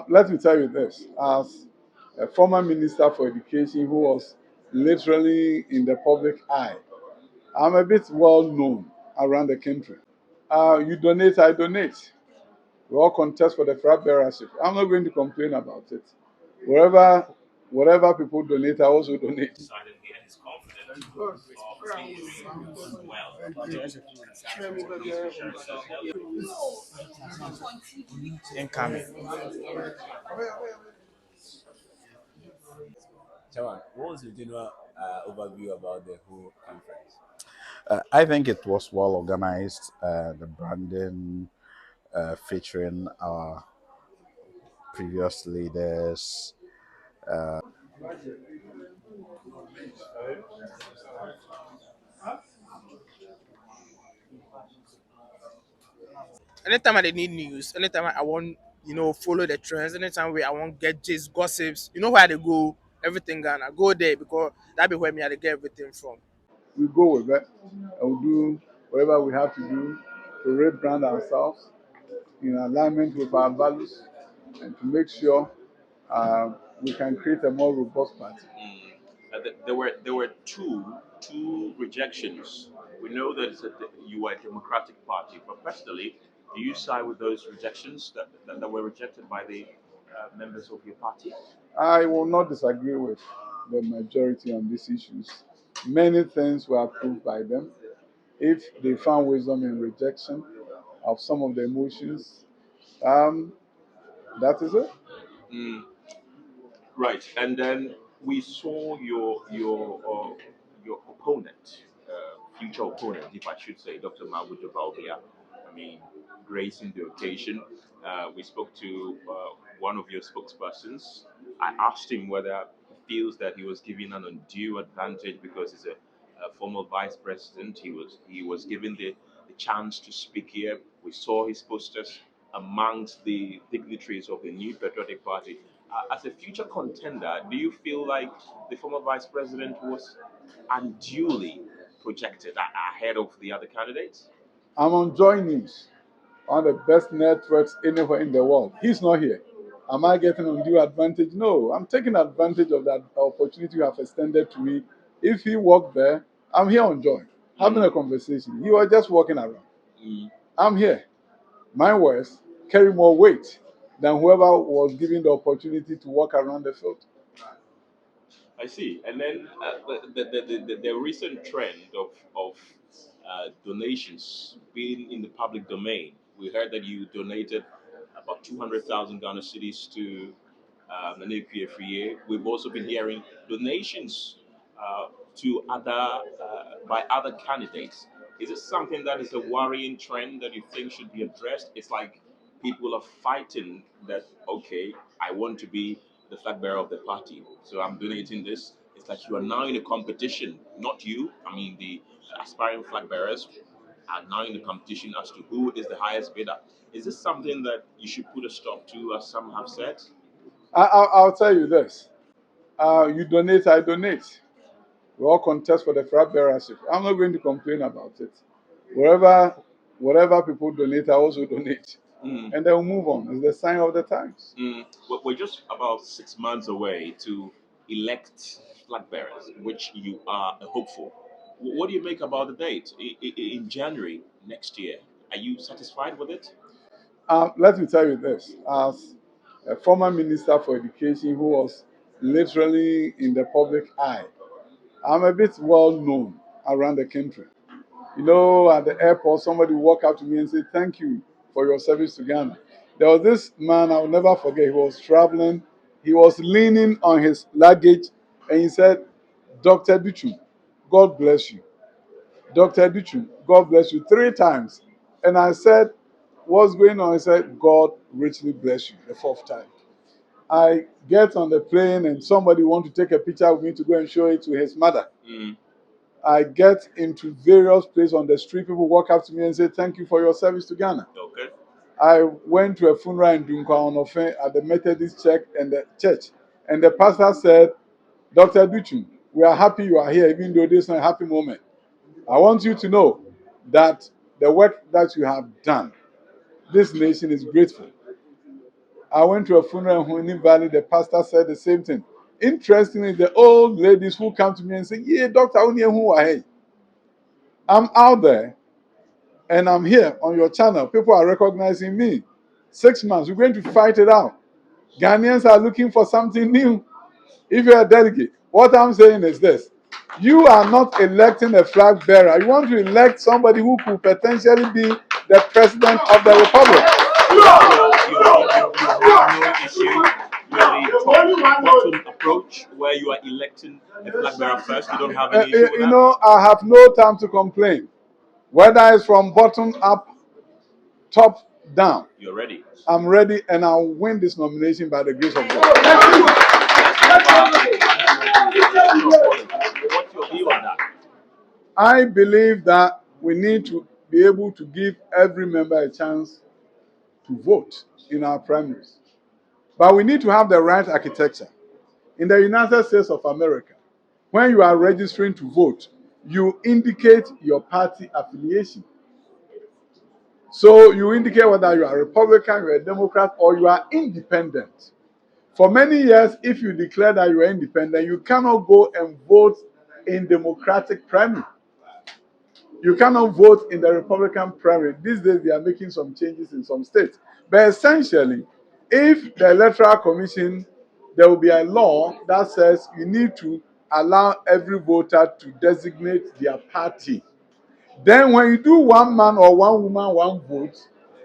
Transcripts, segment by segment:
Let me tell you this. As a former minister for education who was literally in the public eye, I'm a bit well known around the country. You donate, I donate. We all contest for the flag bearership. I'm not going to complain about it. Wherever, whatever people donate, I also donate. Incoming. Chairman, what was the general overview about the whole conference? I think it was well organized. The branding featuring our previous leaders. Anytime I dey need news, anytime I want, follow the trends, anytime where I want get gist, gossips, where they go, everything Ghana, go there because that be where me I dey get everything from. We go with it and we'll do whatever we have to do to rebrand ourselves in alignment with our values and to make sure we can create a more robust party. There were two rejections. We know that you are a Democratic Party, but personally, do you side with those rejections that were rejected by the members of your party? I will not disagree with the majority on these issues. Many things were approved by them. If they found wisdom in rejection of some of the emotions, um, that is it. Mm, right, and then we saw your opponent, future opponent, if I should say, Dr. Mahmoud Balbia. I mean, gracing the occasion. We spoke to one of your spokespersons. I asked him whether he feels that he was given an undue advantage because he's a former vice president. He was given the chance to speak here. We saw his posters amongst the dignitaries of the New Patriotic Party. As a future contender, do you feel like the former vice president was unduly projected ahead of the other candidates? I'm on Joy News, one of the best networks anywhere in the world. He's not here. Am I getting undue advantage? No, I'm taking advantage of that opportunity you have extended to me. If he walked there, I'm here on Joy, having a conversation. He was just walking around. Mm. I'm here. My words carry more weight than whoever was given the opportunity to walk around the field. I see. And then the recent trend of donations being in the public domain. We heard that you donated about 200,000 Ghana cedis to the NPP every year. We've also been hearing donations to by other candidates. Is it something that is a worrying trend that you think should be addressed? It's like people are fighting that, okay, I want to be the flag bearer of the party, so I'm donating this. It's like you are now in a competition, not you. I mean, the aspiring flag bearers are now in the competition as to who is the highest bidder. Is this something that you should put a stop to, as some have said? I'll tell you this. You donate, I donate. We all contest for the flag bearership. I'm not going to complain about it. Wherever, whatever people donate, I also donate. Mm. And then we'll move on. It's the sign of the times. We're just about 6 months away to elect flag bearers, which you are a hopeful. What do you make about the date in January next year? Are you satisfied with it? Let me tell you this. As a former minister for education who was literally in the public eye, I'm a bit well known around the country. You know, at the airport, somebody walk up to me and say, "Thank you for your service to Ghana." There was this man I'll never forget. He was traveling, he was leaning on his luggage, and he said, "Dr. Duchu, God bless you. Dr. Duchu, God bless you," 3 times. And I said, "What's going on?" He said, "God richly bless you," the fourth time. I get on the plane and somebody want to take a picture with me to go and show it to his mother. Mm. I get into various places on the street. People walk up to me and say, "Thank you for your service to Ghana." Okay. I went to a funeral in Dunkwa Onofe at the Methodist church, and the pastor said, "Dr. Duchu, we are happy you are here, even though this is not a happy moment. I want you to know that the work that you have done, this nation is grateful." I went to a funeral in Huini Valley. The pastor said the same thing. Interestingly, the old ladies who come to me and say, "Yeah, Doctor, I'm out there and I'm here on your channel. People are recognizing me. 6 months, we're going to fight it out. Ghanaians are looking for something new. If you're a delegate, what I'm saying is this. You are not electing a flag bearer. You want to elect somebody who could potentially be the president of the republic. You have no issue with the top-bottom approach where you are electing a flag bearer first. You don't have any issue with that? You know, I have no time to complain. Whether it's from bottom up, top down, You're ready. I'm ready and I'll win this nomination by the grace of God. What's your view on that? I believe that we need to be able to give every member a chance to vote in our primaries. But we need to have the right architecture. In the United States of America, when you are registering to vote, you indicate your party affiliation. So you indicate whether you are a Republican, you're a Democrat, or you are independent. For many years, if you declare that you are independent, you cannot go and vote in Democratic primary. You cannot vote in the Republican primary. These days, they are making some changes in some states. But essentially, if the Electoral Commission, there will be a law that says you need to allow every voter to designate their party. Then when you do one man or one woman, one vote,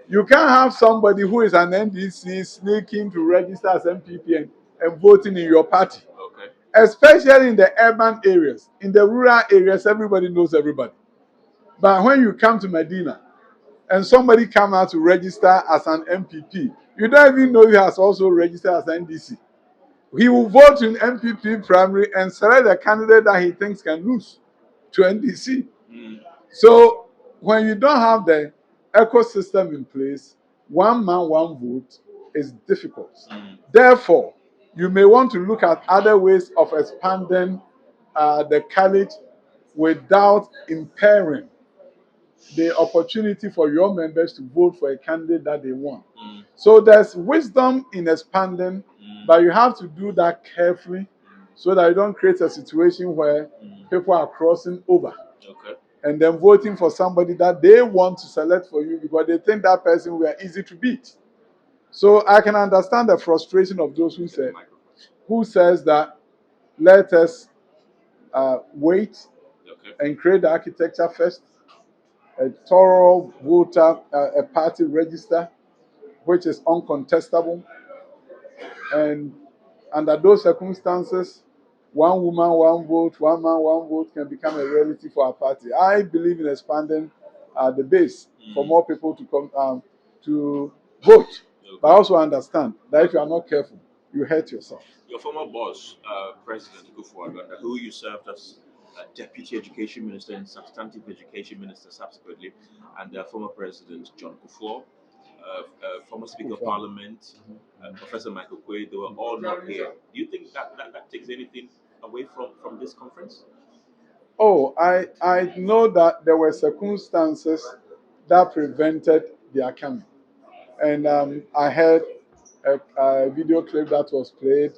you can't have somebody who is an NDC sneaking to register as NPP and voting in your party. Okay. Especially in the urban areas. In the rural areas, everybody knows everybody. But when you come to Medina and somebody come out to register as an MPP, you don't even know he has also registered as NDC. He will vote in MPP primary and select a candidate that he thinks can lose to NDC. So when you don't have the ecosystem in place, one man, one vote is difficult. Therefore, you may want to look at other ways of expanding the college without impairing the opportunity for your members to vote for a candidate that they want. So there's wisdom in expanding, but you have to do that carefully so that you don't create a situation where people are crossing over. Okay. And then voting for somebody that they want to select for you because they think that person will be easy to beat. So I can understand the frustration of those who says that let us wait and create the architecture first, a thorough voter, a party register, which is uncontestable. And under those circumstances, one woman, one vote, one man, one vote can become a reality for our party. I believe in expanding the base for more people to come to vote. But I also understand that if you are not careful, you hurt yourself. Your former boss, President Kufuor, who you served as Deputy Education Minister and Substantive Education Minister subsequently, and former President John Kufuor, former Speaker of Parliament, Professor Michael Quay, they were all not here. Do you think that takes anything away from this conference? Oh, I know that there were circumstances that prevented their coming. And I heard a video clip that was played.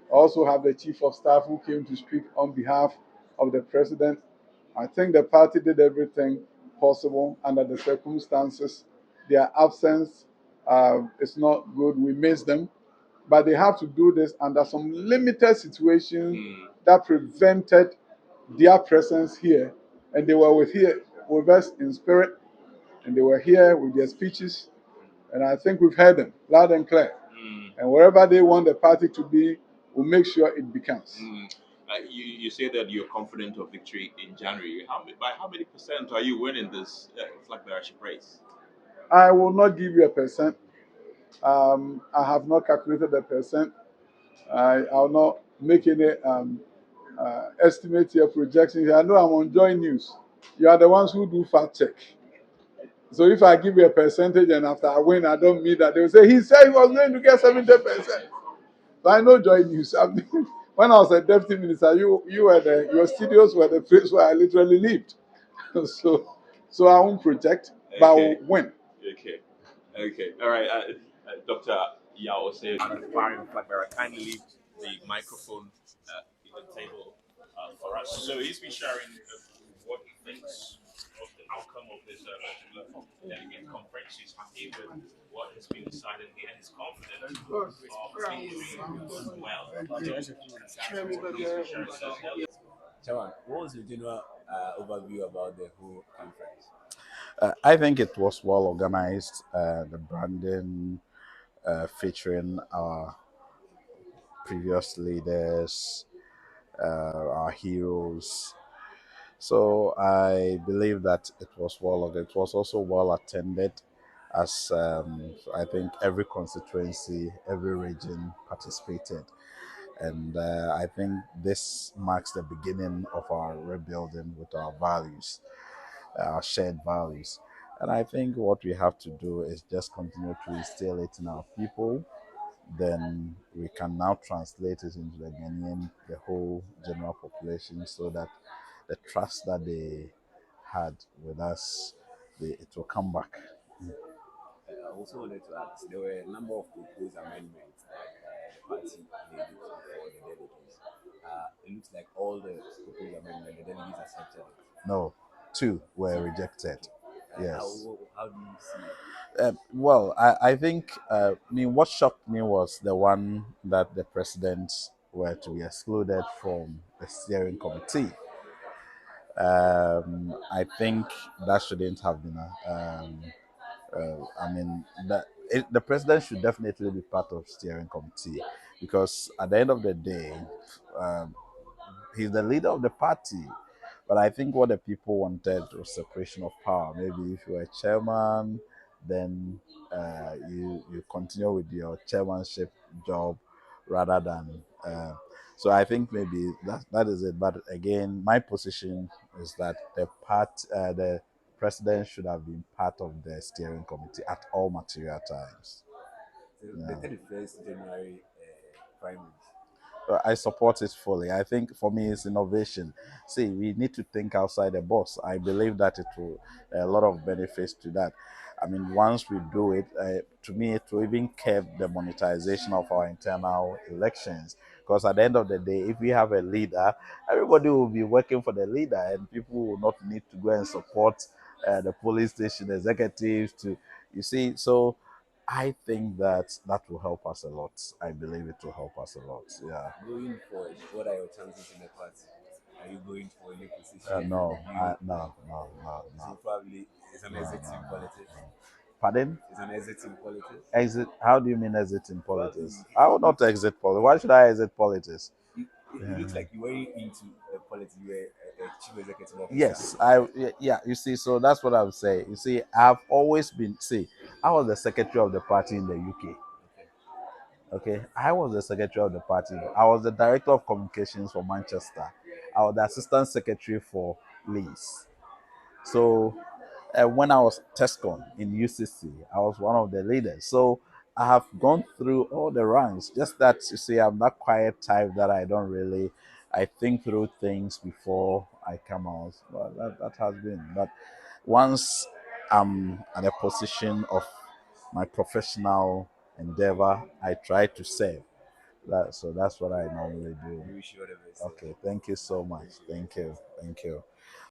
I also have the chief of staff who came to speak on behalf of the president. I think the party did everything possible under the circumstances. Their absence is not good. We miss them. But they have to do this under some limited situations that prevented their presence here. And they were with us in spirit. And they were here with their speeches. And I think we've heard them loud and clear. And wherever they want the party to be, we'll make sure it becomes. You say that you're confident of victory in January. By how many percent are you winning this flag bearership race? I will not give you a percent. I have not calculated the percent. I'll not make any estimate here, projection here. I know I'm on Joy News. You are the ones who do fact check. So if I give you a percentage and after I win, I don't mean that. They will say, he said he was going to get 70%. But I know Joy News. When I was a deputy minister, your studios were the place where I literally lived. So I won't project, but I will win. Okay. All right. Dr. Yeah, I'll say an aspiring flag bearer. Kindly leave the microphone in the table for us. So he's been sharing what he thinks of the outcome of this particular delegate conference. He's happy with what has been decided here and is confident of things going well. So he's been sharing that. Chairman, what was your general overview about the whole conference? I think it was well organized. The branding featuring our previous leaders, our heroes. So I believe that it was well. It was also well attended, as I think every constituency, every region participated, and I think this marks the beginning of our rebuilding with our values, our shared values. And I think what we have to do is just continue to instill it in our people. Then we can now translate it into the Ghanaian, the whole general population, so that the trust that they had with us, it will come back. I also wanted to ask, there were a number of proposed amendments that the party made it before the delegates. It looks like all the proposed amendments, the delegates accepted it. No, two were rejected. Yes. How do you see it? Well, I think, I mean, what shocked me was the one that the presidents were to be excluded from the steering committee. I think that shouldn't have been I mean, the president should definitely be part of steering committee, because at the end of the day, um, he's the leader of the party. But I think what the people wanted was separation of power. Maybe if you were chairman, then you continue with your chairmanship job rather than. So I think maybe that is it. But again, my position is that the president should have been part of the steering committee at all material times. So the Yeah. 31st January primaries. I support it fully. I think for me, it's innovation. See, we need to think outside the box. I believe that it will a lot of benefits to that. I mean, once we do it, to me, it will even curb the monetization of our internal elections. Because at the end of the day, if we have a leader, everybody will be working for the leader, and people will not need to go and support the police station executives. You see, so I think that that will help us a lot. I believe it will help us a lot. Yeah. Going forward, what are your chances in the party? Are you going for a new position? No, Do you, no, so probably it's an no, exit no, in no. politics. Pardon? It's an exit in politics. Exit? How do you mean exit in Well, politics? I will not exit politics. Why should I exit politics? it looks like you were into the politics. You were a chief executive officer. Yes, yeah. You see, so that's what I'm saying. You see, I've always been. See, I was the secretary of the party in the UK. Okay. Okay, I was the secretary of the party. I was the director of communications for Manchester. I was the assistant secretary for Leeds. So when I was TESCON in UCC, I was one of the leaders. So I have gone through all the ranks. Just that you see, I'm that quiet type that I don't really. I think through things before I come out. But that has been. But once I'm at a position of my professional endeavor, I try to serve. So that's what I normally do. We wish you all the best. Okay, thank you so much. Thank you. Thank you.